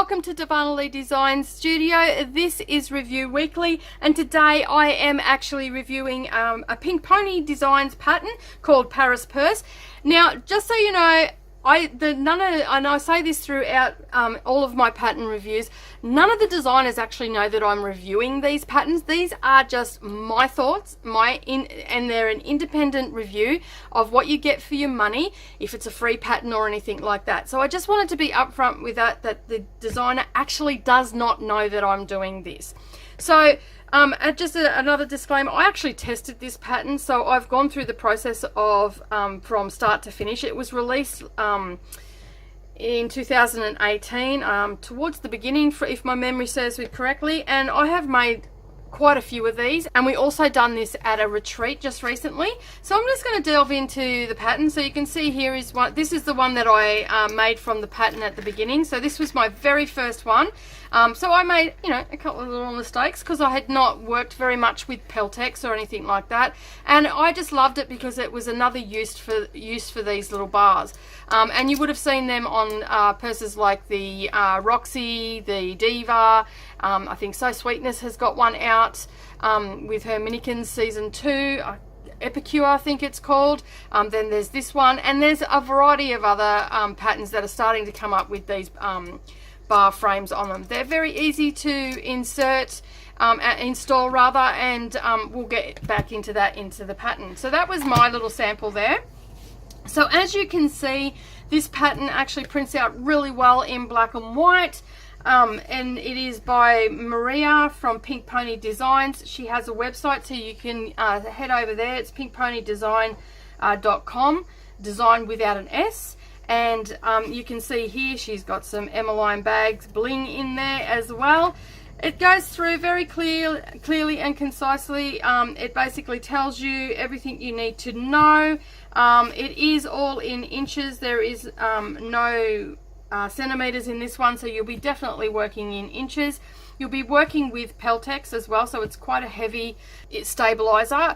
welcome to Darvanalee Designs Studio. This is Review Weekly, and today I am actually reviewing a Pink Pony Designs pattern called Paris Purse. Now, just so you know, and I say this throughout all of my pattern reviews, none of the designers actually know that I'm reviewing these patterns. These are just my thoughts, and they're an independent review of what you get for your money, if it's a free pattern or anything like that. So I just wanted to be upfront with that the designer actually does not know that I'm doing this. So just another disclaimer, I actually tested this pattern, so I've gone through the process of from start to finish. It was released in 2018, towards the beginning, if my memory serves me correctly, and I have made quite a few of these, and we also done this at a retreat just recently. So I'm just going to delve into the pattern. So you can see here is one. This is the one that I made from the pattern at the beginning. So this was my very first one. So I made, a couple of little mistakes because I had not worked very much with Peltex or anything like that, and I just loved it because it was another use for these little bars. And you would have seen them on purses like the Roxy, the Diva. I think So Sweetness has got one out with her Minikins Season 2. Epicure, I think it's called. Then there's this one, and there's a variety of other patterns that are starting to come up with these bar frames on them. They're very easy to install rather, and we'll get back into the pattern. So that was my little sample there. So as you can see, this pattern actually prints out really well in black and white. And it is by Maria from Pink Pony Designs. She has a website, so you can head over there. It's pinkponydesign.com, design without an S. And you can see here she's got some Emmeline bags bling in there as well. It goes through very clearly and concisely. It basically tells you everything you need to know. It is all in inches. There is no centimeters in this one, so you'll be definitely working in inches. You'll be working with Peltex as well, so it's quite a heavy stabilizer.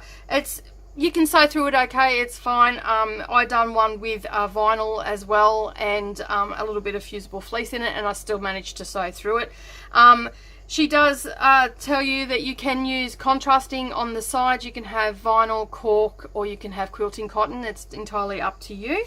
You can sew through it okay, it's fine. I done one with vinyl as well, and a little bit of fusible fleece in it, and I still managed to sew through it. She does tell you that you can use contrasting on the sides. You can have vinyl, cork, or you can have quilting cotton. It's entirely up to you.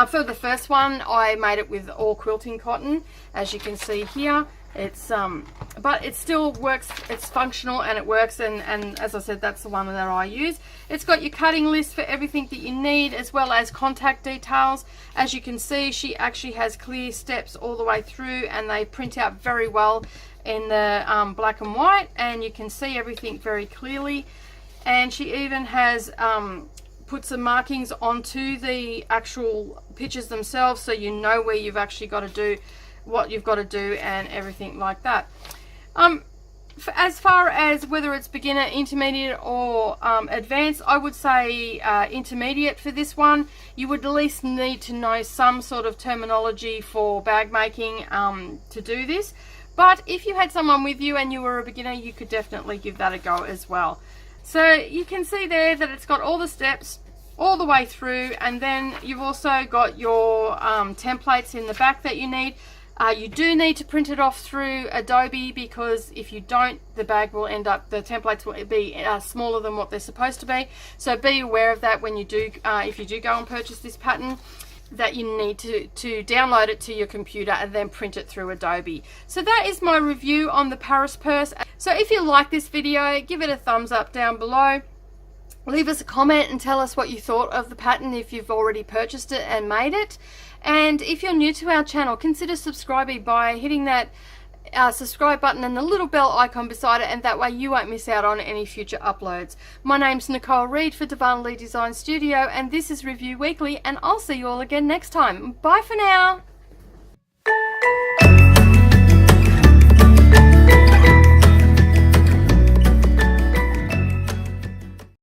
For the first one, I made it with all quilting cotton, as you can see here. But it still works. It's functional and it works, and as I said, that's the one that I use. It's got your cutting list for everything that you need, as well as contact details. As you can see, she actually has clear steps all the way through, and they print out very well in the black and white, and you can see everything very clearly. And she even has put some markings onto the actual pictures themselves, so you know where you've actually got to do what you've got to do and everything like that. As far as whether it's beginner, intermediate, or advanced, I would say intermediate for this one. You would at least need to know some sort of terminology for bag making to do this. But if you had someone with you and you were a beginner, you could definitely give that a go as well. So you can see there that it's got all the steps all the way through, and then you've also got your templates in the back that you need. You do need to print it off through Adobe, because if you don't, the bag will end up, the templates will be smaller than what they're supposed to be. So be aware of that when you do, if you do go and purchase this pattern, that you need to download it to your computer and then print it through Adobe. So that is my review on the Paris Purse. So if you like this video, give it a thumbs up down below. Leave us a comment and tell us what you thought of the pattern if you've already purchased it and made it. And if you're new to our channel, consider subscribing by hitting that subscribe button and the little bell icon beside it, and that way you won't miss out on any future uploads. My name's Nicole Reid for Darvanalee Designs Studio, and this is Review Weekly, and I'll see you all again next time. Bye for now.